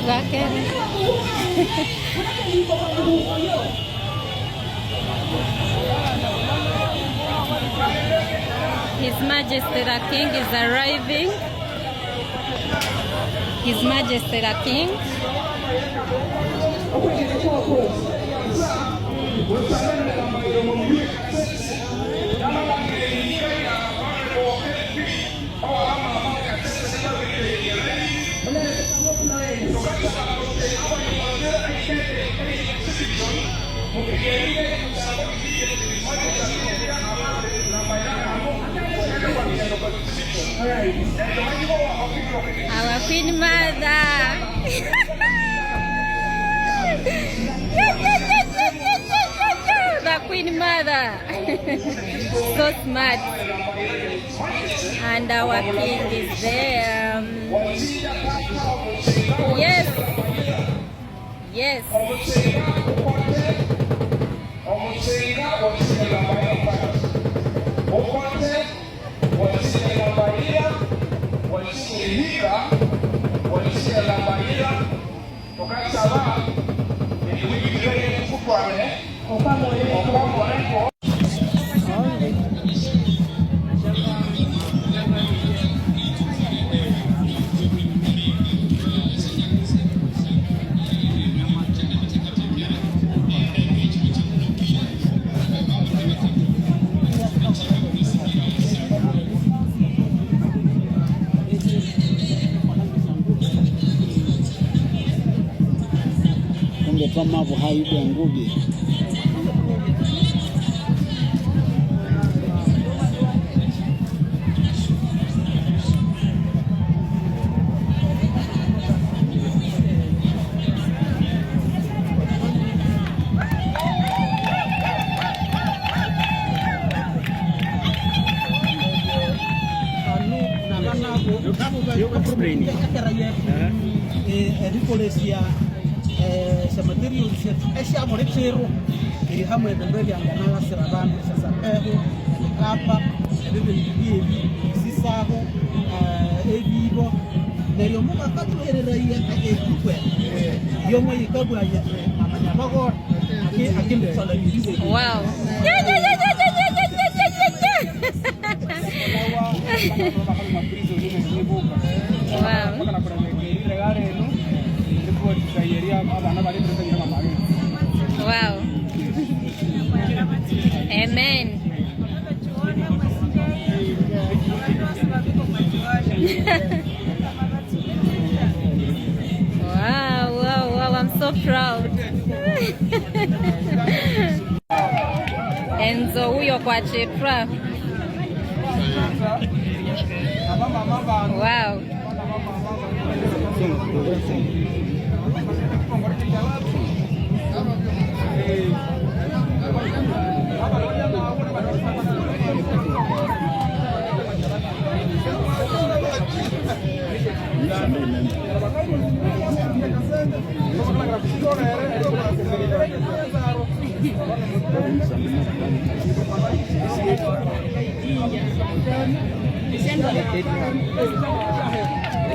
zake. His Majesty the King is arriving. His Majesty the King. Our Queen Mother. The Queen Mother. So smart. And our king is there. Yes. Yes. Kama Buhari ya Ngugi. Sa material siya mo rechero ili hamwe ndege angana sirabani sasa hapa bibi sisaho ebibo nero mu makatu ereraye akekwe yomo yikagwa ya amanya bago akimbe sala bibi. Wow. Wow. Amen. Wow, I'm so proud. Enzo huyo kwa chepra. Wow.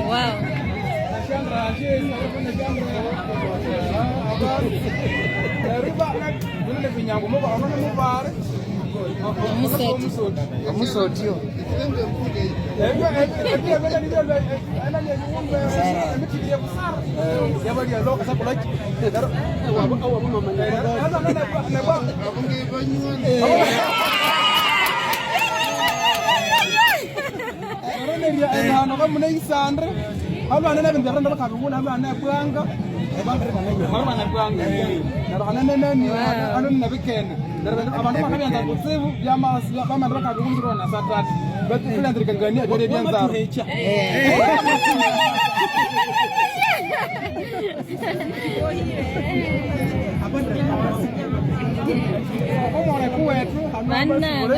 Wow. Amusotio.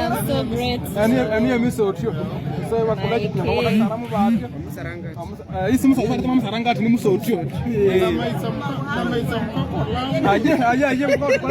I'm so great. And you miss out. So what college na wala saramu baadhi musaranga hii simu sasa kama musaranga ati ni musotio aje mko kwa